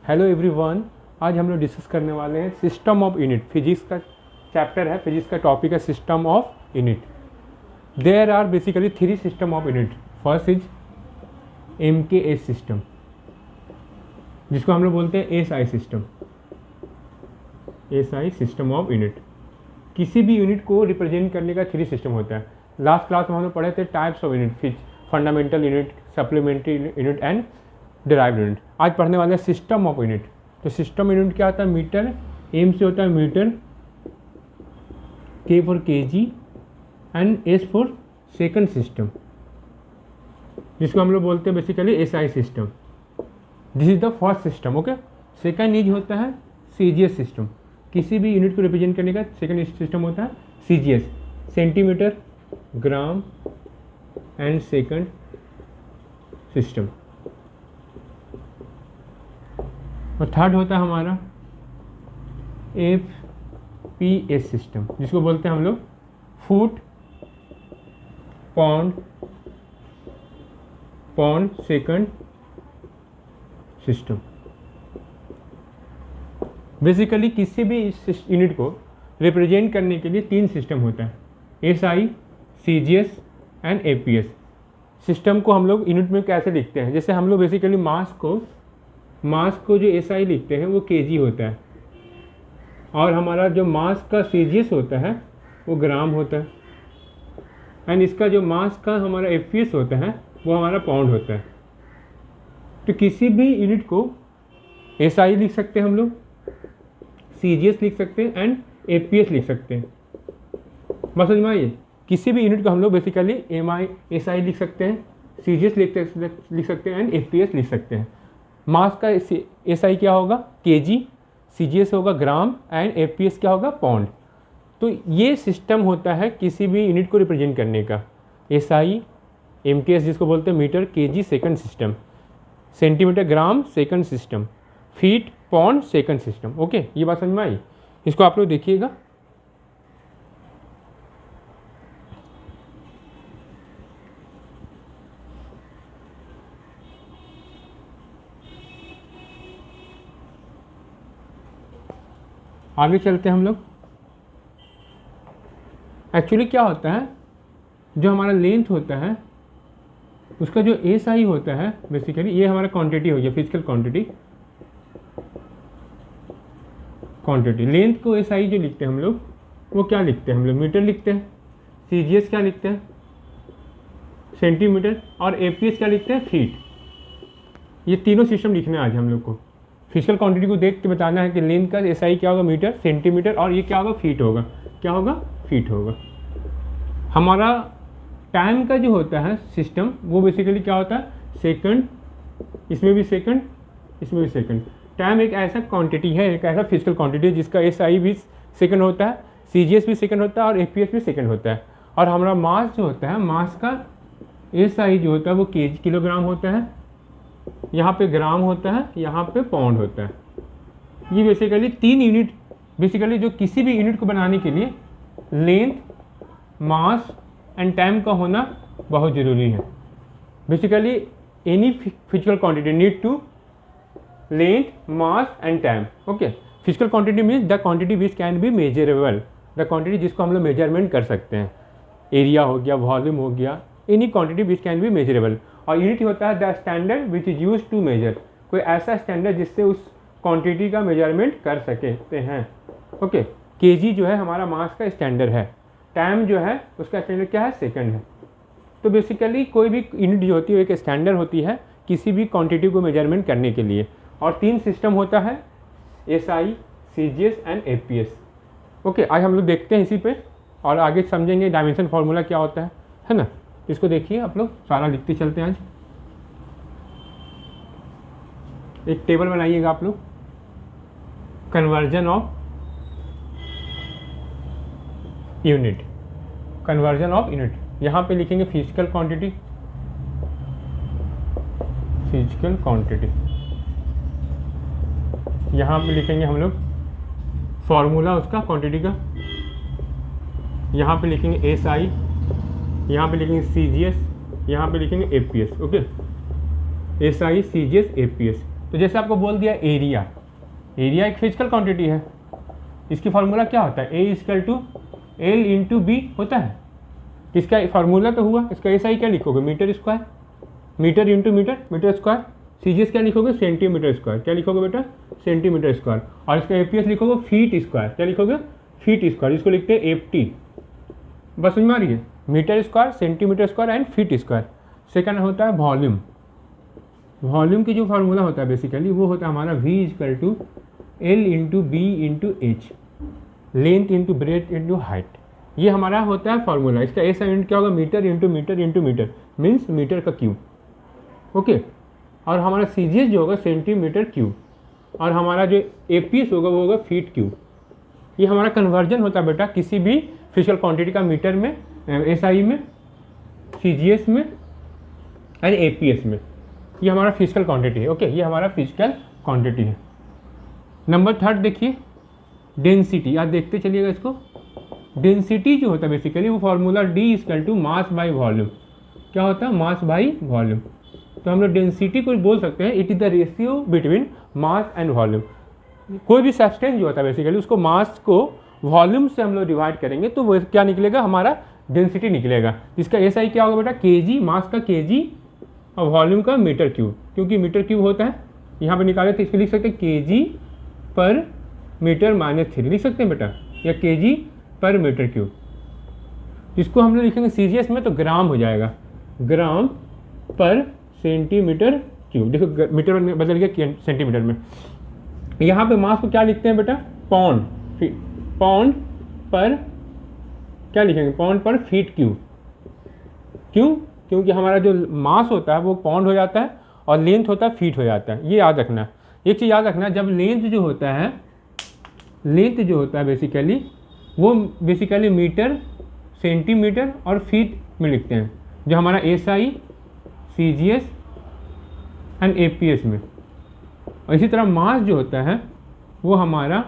Hello everyone, आज हम लोग डिस्कस करने वाले हैं सिस्टम ऑफ यूनिट। फिजिक्स का चैप्टर है, फिजिक्स का टॉपिक है system of unit. There are basically 3 system of unit. First is MKS system, जिसको हम लोग बोलते हैं SI system. SI system of unit. किसी भी यूनिट को रिप्रेजेंट करने का 3 सिस्टम होता है। लास्ट क्लास में हम लोग पढ़े थे types of unit, fundamental unit, supplementary unit and derived unit. आज पढ़ने वाले हैं सिस्टम ऑफ यूनिट। तो सिस्टम यूनिट क्या होता है? मीटर, एम से होता है metre, K for kg and S for second system, जिसको हम लोग बोलते हैं basically SI system. This is the first system. Okay, second is होता है CGS सिस्टम। किसी भी यूनिट को रिप्रेजेंट करने का सेकंड सिस्टम होता है CGS, centimetre, gram and second system. और थर्ड होता है हमारा FPS सिस्टम, जिसको बोलते हैं हम लोग foot, pound second system. Basically किसी भी यूनिट को रिप्रेजेंट करने के लिए 3 सिस्टम होता है, SI, CGS and FPS। System को हम लोग यूनिट में कैसे लिखते हैं? जैसे हम लोग बेसिकली मास को जो SI लिखते हैं वो kg होता है, और हमारा जो मास का CGS होता है वो ग्राम होता है, एंड इसका जो मास का हमारा FPS होता है वो हमारा पाउंड होता है। तो किसी भी यूनिट को SI लिख सकते हैं हम लोग, CGS लिख सकते हैं एंड FPS लिख सकते हैं। बस समझ में आइए, किसी भी यूनिट को हम लोग बेसिकली SI लिख सकते हैं, CGS लिख सकते हैं एंड FPS लिख सकते हैं। मास का SI क्या होगा? kg, CGS होगा ग्राम एंड FPS क्या होगा? पाउंड। तो ये सिस्टम होता है किसी भी यूनिट को रिप्रेजेंट करने का। SI, MKS जिसको बोलते हैं metre, kg second system, centimetre, gram second system, feet, pound second system. Okay, ये बात समझ में आई? इसको आप लोग देखिएगा। आगे चलते हैं हम लोग। एक्चुअली क्या होता है, जो हमारा लेंथ होता है उसका जो SI होता है, बेसिकली ये हमारा क्वांटिटी हो गया, फिजिकल क्वांटिटी। लेंथ को SI जो लिखते हैं हम लोग, वो क्या लिखते हैं? हम लोग मीटर लिखते हैं। CGS क्या लिखते हैं? सेंटीमीटर। और FPS क्या लिखते हैं? फीट। ये तीनों सिस्टम लिखने आज हम लोग को। फिजिकल क्वांटिटी को देख के बताना है कि लेंथ का SI क्या होगा? मीटर, सेंटीमीटर, और ये क्या होगा? फीट होगा। क्या होगा? फीट होगा। हमारा टाइम का जो होता है सिस्टम, वो बेसिकली क्या होता है? सेकंड, इसमें भी सेकंड, इसमें भी सेकंड। टाइम एक ऐसा क्वांटिटी है, एक ऐसा फिजिकल क्वांटिटी है जिसका SI भी सेकंड होता है, CGS भी सेकंड होता है और FPS भी सेकंड होता है। और हमारा मास जो होता है, मास का SI जो होता है वो kg, किलोग्राम होता है, यहाँ पे ग्राम होता है, यहाँ पे पाउंड होता है। ये बेसिकली 3 यूनिट, बेसिकली जो किसी भी यूनिट को बनाने के लिए लेंथ, मास एंड टाइम का होना बहुत ज़रूरी है। Basically any physical quantity need to length, mass and time. Okay, physical quantity means the quantity which can be measurable, the quantity जिसको हम लोग मेजरमेंट कर सकते हैं। एरिया हो गया, वॉल्यूम हो गया, any quantity which can be measurable. और यूनिट होता है the standard which is use to measure, कोई ऐसा स्टैंडर्ड जिससे उस क्वांटिटी का मेजरमेंट कर सकते हैं। ओके, kg जो है हमारा मास का स्टैंडर्ड है, टाइम जो है उसका स्टैंडर्ड क्या है? सेकंड है। तो बेसिकली कोई भी यूनिट जो होती है एक स्टैंडर्ड होती है किसी भी क्वांटिटी को मेजरमेंट करने के लिए। और 3 सिस्टम होता है, SI, CGS and FPS। Okay, आज हम लोग देखते हैं इसी पे और आगे समझेंगे डायमेंशन फार्मूला क्या होता है ना। इसको देखिए, आप लोग सारा लिखते चलते हैं। आज एक टेबल बनाइएगा आप लोग, conversion of unit, conversion of unit. यहाँ पे लिखेंगे फिजिकल क्वांटिटी, यहाँ पे लिखेंगे हम लोग फॉर्मूला उसका क्वांटिटी का, यहाँ पे लिखेंगे SI, यहाँ पे लिखेंगे CGS, यहाँ पे लिखेंगे APS। Okay, SI, CGS, APS। तो जैसे आपको बोल दिया एरिया, एरिया एक फिजिकल क्वांटिटी है, इसकी फार्मूला क्या होता है, A equal to L into B होता है। इसका फार्मूला तो हुआ, इसका एस आई क्या लिखोगे, metre square, metre into metre, metre square. CGS क्या लिखोगे, सेंटीमीटर स्क्वायर, क्या लिखोगे बेटा, सेंटीमीटर स्क्वायर। और इसका एपीएस लिखोगे फीट स्क्वायर, क्या लिखोगे, फीट स्क्वायर, इसको लिखते हैं एफटी। बस समझ में आ रही है, metre square, centimetre square and feet square. Second होता है वॉल्यूम। वॉल्यूम की जो फार्मूला होता है बेसिकली वो होता है हमारा V equal to L into B into H, length into breadth into height. ये हमारा होता है फार्मूला। इसका एस यूनिट क्या होगा, metre into metre into metre, means metre का क्यूब। ओके, और हमारा सीजीएस जो होगा सेंटीमीटर क्यूब, और हमारा जो एपीएस होगा वो होगा फीट क्यूब। ये हमारा कन्वर्जन होता है बेटा किसी भी फिजिकल क्वांटिटी का मीटर में, एसआई में, सीजीएस में एंड एपीएस में। ये हमारा फिजिकल क्वांटिटी है। ओके, ये हमारा फिजिकल क्वांटिटी है। नंबर थर्ड देखिए, डेंसिटी। आज देखते चलिएगा इसको। डेंसिटी जो होता है बेसिकली वो formula D equal to mass by volume. क्या होता है, मास बाई वॉल्यूम। तो हम लोग डेंसिटी को बोल सकते हैं it is the ratio between mass and volume. कोई भी सब्सटेंस जो होता है बेसिकली उसको मास को वॉल्यूम से हम लोग डिवाइड करेंगे तो वो क्या निकलेगा, हमारा डेंसिटी निकलेगा। इसका एस आई क्या होगा बेटा, केजी, मास का केजी और वॉल्यूम का मीटर क्यूब। क्योंकि मीटर क्यूब होता है यहाँ पे निकाले तो इसको लिख सकते हैं केजी पर मीटर -3 लिख सकते हैं बेटा, या केजी पर मीटर क्यूब। इसको हम लोग लिखेंगे सीजीएस में तो ग्राम हो जाएगा, ग्राम पर सेंटीमीटर क्यूब। देखो मीटर में बदल गया सेंटीमीटर में। यहाँ पे मास को क्या लिखते हैं बेटा, पाउंड, पाउंड पर क्या लिखेंगे, पाउंड पर फीट क्यूब। क्यों, क्योंकि हमारा जो मास होता है वो पाउंड हो जाता है और लेंथ होता है फीट हो जाता है। ये याद रखना। एक चीज़ याद रखना, जब लेंथ जो होता है, लेंथ जो होता है बेसिकली वो बेसिकली मीटर, सेंटीमीटर और फीट में लिखते हैं, जो हमारा एसआई, सीजीएस एंड एपीएस में। और इसी तरह मास जो होता है वो हमारा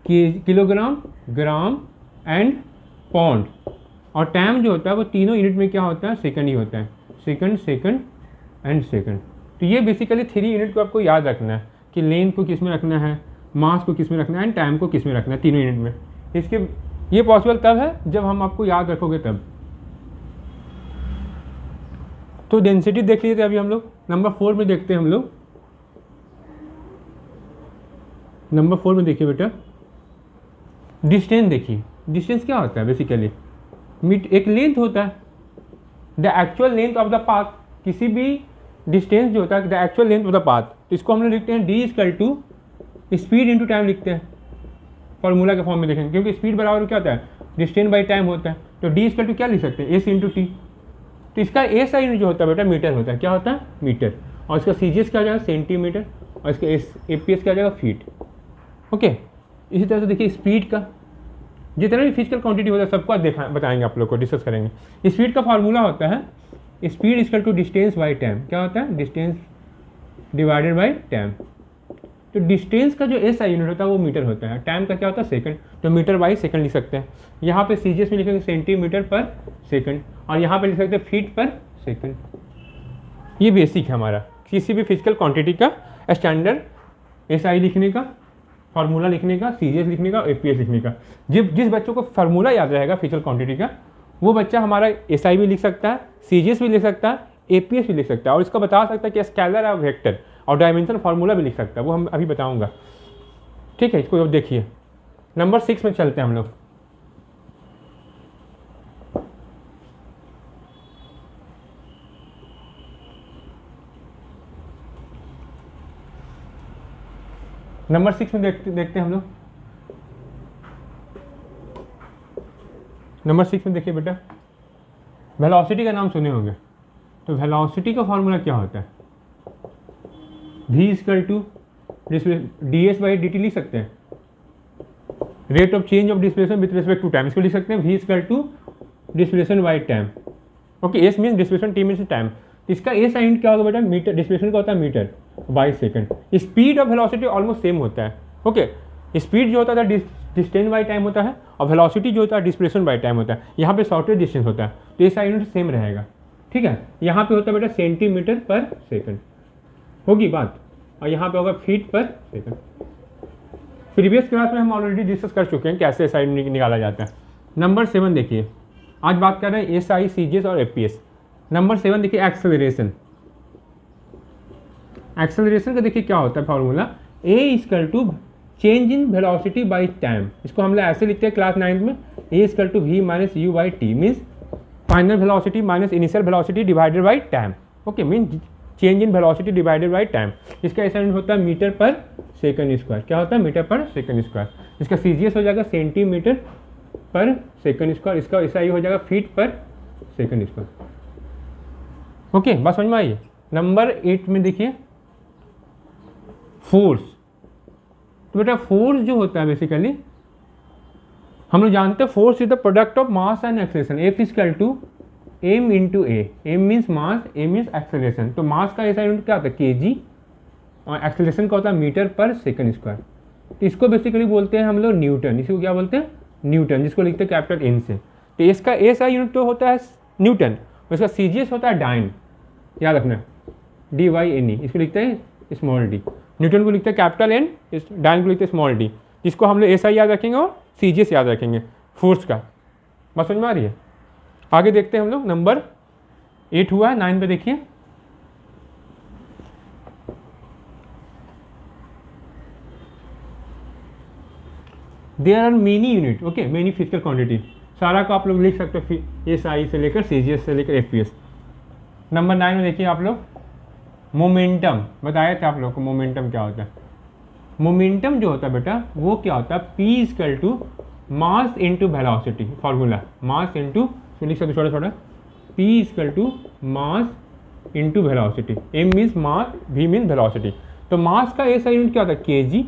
किलोग्राम, ग्राम एंड पाउंड। और टाइम जो होता है वो तीनों यूनिट में क्या होता है, सेकंड ही होता है, सेकंड, सेकंड एंड सेकंड। तो ये बेसिकली 3 यूनिट को आपको याद रखना है कि लेंथ को किस में रखना है, मास को किस में रखना है एंड टाइम को किस में रखना है, तीनों यूनिट में। इसके ये पॉसिबल तब है जब हम आपको याद रखोगे तब। तो डेंसिटी देख लिए थे अभी हम लोग। नंबर 4 में देखते हैं हम लोग। नंबर 4 में देखिए बेटा, डिस्टेंस देखिए। डिस्टेंस क्या होता है बेसिकली, एक लेंथ होता है, the actual length of the path. किसी भी डिस्टेंस जो होता है the actual length of the path, तो इसको हम लोग लिखते हैं D equal to speed into time लिखते हैं, फॉर्मूला के फॉर्म में लिखेंगे। क्योंकि स्पीड बराबर क्या होता है, डिस्टेंस बाई टाइम होता है। तो डी इक्वल टू क्या लिख सकते हैं, एस इंटू टी। तो इसका एस आई जो होता है बेटा मीटर होता है, क्या होता है, मीटर। और इसका सीजीएस क्या हो जाएगा, सेंटीमीटर। और इसका एपीएस क्या हो जाएगा, फीट। ओके, इसी तरह से देखिए स्पीड का, जितना भी फिजिकल क्वांटिटी होता है सबको बताएंगे आप लोग को, डिस्कस करेंगे। स्पीड का फार्मूला होता है speed equal to distance by time. क्या होता है, डिस्टेंस डिवाइडेड बाई टाइम। तो डिस्टेंस का जो एस आई यूनिट होता है वो मीटर होता है, टाइम का क्या होता है, सेकंड। तो मीटर बाई सेकंड लिख सकते हैं। यहाँ पे सीजीएस में लिखेंगे सेंटीमीटर पर सेकंड, और यहाँ पे लिख सकते हैं फीट पर सेकंड। ये बेसिक है हमारा किसी भी फिजिकल क्वांटिटी का स्टैंडर्ड एस आई लिखने का, फार्मूला लिखने का, सीजीएस लिखने का, एपीएस लिखने का। जिस बच्चों को फार्मूला याद रहेगा फिजिकल क्वांटिटी का, वो बच्चा हमारा एसआई भी लिख सकता है, सीजीएस भी लिख सकता है, एपीएस भी लिख सकता है, और इसका बता सकता है कि स्केलर और वेक्टर और डायमेंशन फार्मूला भी लिख सकता है। वो हम अभी बताऊंगा, ठीक है। इसको अब देखिए, नंबर 6 में चलते हैं हम लोग। नंबर 6 में देखते हैं हम लोग। नंबर 6 में देखिए बेटा, वेलोसिटी का नाम सुने होंगे। तो वेलोसिटी का फॉर्मूला क्या होता है, v equal to D S by D T लिख सकते हैं, rate of change of displacement with respect to time. इसको लिख सकते हैं v equal to displacement by time. Okay, S means displacement, T means time. इसका ए साइन क्या होगा बेटा, मीटर, डिस्प्लेसमेंट का होता है मीटर बाई सेकंड। स्पीड और वेलोसिटी ऑलमोस्ट सेम होता है। ओके, स्पीड जो होता है डिस्टेंस बाई टाइम होता है, और वेलोसिटी जो होता है डिस्प्लेसमेंट बाई टाइम होता है। यहाँ पे शॉर्टेज डिस्टेंस होता है, तो ये साइन यूनिट सेम रहेगा, ठीक है। यहाँ पे होता है बेटा सेंटीमीटर पर सेकंड, होगी बात। और यहाँ पे होगा फीट पर सेकंड। प्रीवियस क्लास में हम ऑलरेडी डिस्कस कर चुके हैं कैसे एसआई यूनिट निकाला जाता है। नंबर 7 देखिए, आज बात कर रहे हैं एसआई, सीजीएस और एपीएस। नंबर 7 देखिए एक्सेलरेशन। एक्सेलरेशन का देखिए क्या होता है formula, A equal to change in velocity by time. इसको हम लोग ऐसे लिखते हैं क्लास 9 में, A equal to V minus U by T, means final velocity minus initial velocity divided by time. Okay, mean change in velocity divided by time. इसका ऐसा होता है मीटर पर सेकंड स्क्वायर। क्या होता है? मीटर पर सेकंड स्क्वायर। इसका सीजीएस हो जाएगा सेंटीमीटर पर सेकंड स्क्वायर। इसका ऐसा ही हो जाएगा फीट पर सेकंड स्क्वायर। ओके, बात समझ में आई? नंबर 8 में देखिए फोर्स। तो बेटा फोर्स जो होता है बेसिकली हम लोग जानते हैं force is the product of mass and acceleration. F equal to M into A. M means mass, A means acceleration. तो मास का ऐसा यूनिट क्या होता है? केजी, और एक्सेलरेशन का होता है मीटर पर सेकंड स्क्वायर। तो इसको बेसिकली बोलते हैं हम लोग न्यूटन। इसको क्या बोलते हैं? न्यूटन, जिसको लिखते हैं कैपिटल एन से। तो इसका ऐसा यूनिट तो होता है न्यूटन, और इसका सीजीएस होता है डाइन, याद रखना, डी वाई एन ई। इसको लिखते हैं स्मॉल डी। न्यूटन को लिखते हैं कैपिटल एन, डाइन को लिखते हैं स्मॉल डी, जिसको हम लोग ऐसा याद रखेंगे और सीजीएस याद रखेंगे फोर्स का। बस समझ में आ रही है? आगे देखते हैं हम लोग। नंबर 8 हुआ है, 9 पे देखिए। There are many unit, okay, many physical quantity. सारा को आप लोग लिख सकते हो, एसआई से लेकर सीजीएस से लेकर एफपीएस। नंबर 9 में देखिए आप लोग मोमेंटम। बताया था आप लोग को मोमेंटम क्या होता है। मोमेंटम जो होता है बेटा वो क्या होता है? P equal to mass into velocity. Formula mass into, लिख सकते छोटा छोटा, P equal to mass into velocity. M means mass, V mean velocity. तो मास का ऐसा यूनिट क्या होता है? केजी,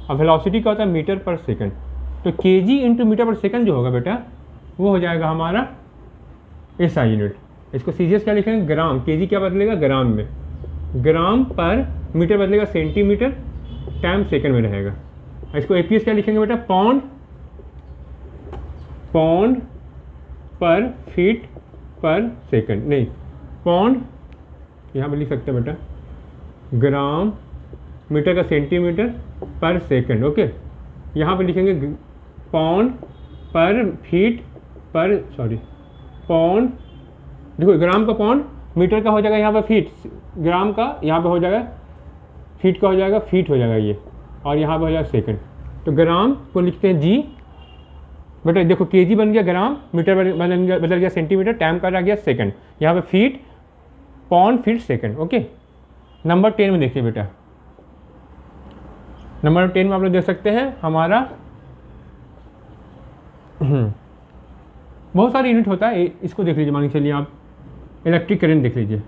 और वेलोसिटी का होता है मीटर पर सेकंड। तो केजी इंटू मीटर पर सेकंड जो होगा बेटा वो हो जाएगा हमारा ऐसा यूनिट। इसको सीजीएस क्या लिखेंगे? ग्राम। केजी क्या बदलेगा? ग्राम में। ग्राम पर मीटर बदलेगा सेंटीमीटर, टाइम सेकंड में रहेगा। इसको एपीएस क्या लिखेंगे बेटा? पाउंड, पाउंड पर फीट पर सेकंड। नहीं, पाउंड यहाँ पर लिख सकते हैं बेटा, ग्राम, मीटर का सेंटीमीटर पर सेकंड। ओके, यहाँ पर लिखेंगे पाउंड पर फीट पर, सॉरी, पाउंड, देखो ग्राम का पाउंड, मीटर का हो जाएगा यहाँ पर फीट, ग्राम का यहाँ पे हो जाएगा फीट का हो जाएगा फीट हो जाएगा ये, और यहाँ पे हो जाएगा सेकंड। तो ग्राम को लिखते हैं जी। बेटा देखो केजी बन गया ग्राम, मीटर बदल गया सेंटीमीटर, टाइम का रह गया सेकंड, यहाँ पे feet, pound, feet, second. Okay, number 10 में देखिए बेटा। नंबर 10 में आप लोग देख सकते हैं हमारा बहुत सारे यूनिट होता है। इसको देख लीजिए, मान के चलिए आप इलेक्ट्रिक करंट देख लीजिए।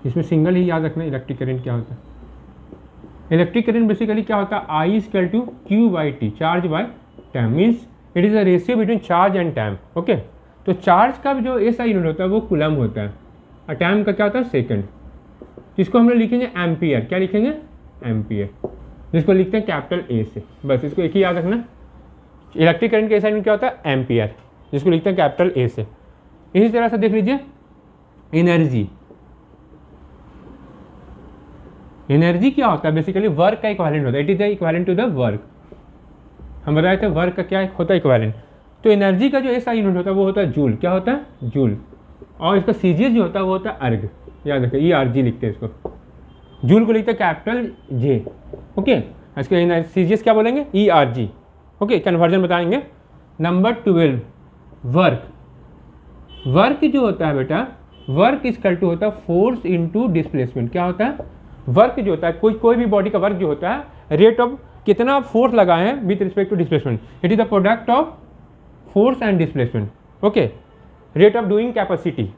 इसमें सिंगल ही याद रखना इलेक्ट्रिक करंट क्या होता है। इलेक्ट्रिक करंट बेसिकली क्या होता है? I equal to Q by T, charge by time, means it is a ratio between charge and time. Okay, तो चार्ज का जो ऐसा यूनिट होता है वो कूलम होता है, और टाइम का क्या होता है? सेकंड। जिसको हम लोग लिखेंगे एम्पियर। क्या लिखेंगे? एम्पियर, जिसको लिखते हैं कैपिटल ए से। बस इसको एक ही याद रखना, इलेक्ट्रिक करंट का ऐसा यूनिट क्या होता है? एम्पियर, जिसको लिखते हैं कैपिटल ए से। इसी तरह से देख लीजिए एनर्जी। एनर्जी क्या होता है? बेसिकली वर्क का इक्विवेलेंट होता है। It is the equivalent to the work. हम बताए थे वर्क का क्या होता है? इक्विवेलेंट। तो एनर्जी का जो ऐसा यूनिट होता है वो होता है जूल। क्या होता है? जूल। और इसका सीजीएस जो होता है वो होता है अर्ग। याद रखिए, ERG लिखते हैं इसको। जूल को लिखते हैं कैपिटल जे। ओके, इसका सीजीएस क्या बोलेंगे? ERG। ओके, कन्वर्जन बताएंगे। Number 12 work. वर्क जो होता है बेटा, वर्क इक्वल टू होता है फोर्स इनटू डिस्प्लेसमेंट। क्या होता है? वर्क जो होता है, कोई भी बॉडी का वर्क जो होता है, रेट ऑफ कितना फोर्स लगाए हैं with respect to displacement. It is the product of force and displacement. Okay, rate of doing capacity,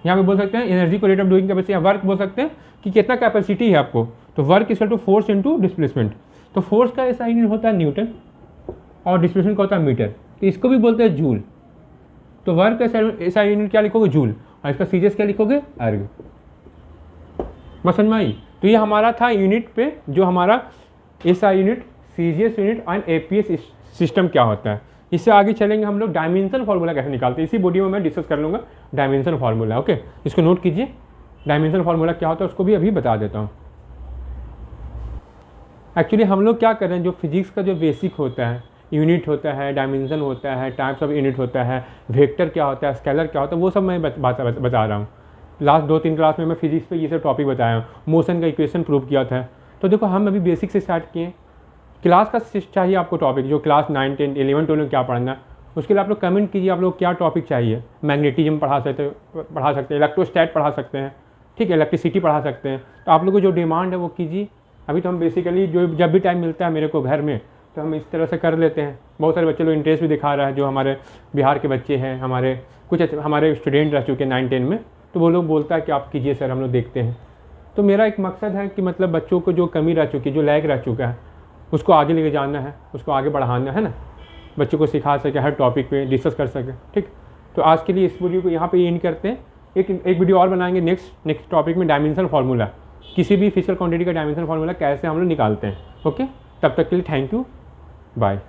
यहाँ पे बोल सकते हैं एनर्जी को rate of doing capacity, work बोल सकते हैं कि कितना कैपेसिटी है आपको। तो work equal to force into displacement. तो फोर्स का ऐसा यूनिट होता है न्यूटन, और डिस्प्लेसमेंट का होता है मीटर। तो इसको भी बोलते हैं जूल। तो वर्क का ऐसा यूनिट क्या लिखोगे? जूल। और इसका सीजीएस क्या लिखोगे? अर्ग। बस समझ में आई? तो ये हमारा था यूनिट पे, जो हमारा ऐसा unit, CGS unit and APS system क्या होता है। इससे आगे चलेंगे हम लोग डायमेंशन फार्मूला कैसे निकालते हैं। इसी वीडियो में मैं डिस्कस कर लूँगा डायमेंशन फार्मूला। ओके, इसको नोट कीजिए। डायमेंशन फार्मूला क्या होता है उसको भी अभी बता देता हूँ। एक्चुअली हम लोग क्या कर रहे हैं, जो फिजिक्स का जो बेसिक होता है, यूनिट होता है, डायमेंशन होता है, टाइप्स ऑफ यूनिट होता है, वेक्टर क्या होता है, स्केलर क्या होता है, वो सब मैं बता रहा हूँ। लास्ट 2-3 क्लास में मैं फिजिक्स पे ये सब टॉपिक बताया हूँ, मोशन का इक्वेशन प्रूव किया था। तो देखो हम अभी बेसिक से स्टार्ट किए। क्लास का चाहिए आपको टॉपिक, जो क्लास 9, 10, 11, 12 में क्या पढ़ना है, उसके लिए आप लोग कमेंट कीजिए, आप लोग क्या टॉपिक चाहिए। मैग्नेटिज्म पढ़ा सकते हैं, इलेक्ट्रोस्टैट पढ़ा सकते हैं, ठीक है, इलेक्ट्रिसिटी पढ़ा सकते हैं। तो आप लोगों को जो डिमांड है वो कीजिए। अभी तो हम बेसिकली जो जब भी टाइम मिलता है मेरे को घर में, तो हम इस तरह से कर लेते हैं। बहुत सारे बच्चे लोग इंटरेस्ट भी दिखा रहा है, जो हमारे बिहार के बच्चे हैं, हमारे कुछ हमारे स्टूडेंट रह चुके हैं 9-10 में, तो वो लोग बोलता है कि आप कीजिए सर, हम लोग देखते हैं। तो मेरा एक मकसद है कि मतलब बच्चों को जो कमी रह चुकी है, जो लैग रह चुका है, उसको आगे लेके जाना है, उसको आगे बढ़ाना है ना, बच्चों को सिखा सके, हर टॉपिक पे डिस्कस कर सके, ठीक। तो आज के लिए इस वीडियो को यहाँ पे एंड करते हैं। एक वीडियो और बनाएंगे नेक्स्ट टॉपिक में, डायमेंशन फार्मूला, किसी भी फिजिकल क्वांटिटी का डायमेंशन फार्मूला कैसे हम लोग निकालते हैं। ओके, तब तक के लिए थैंक यू, बाय।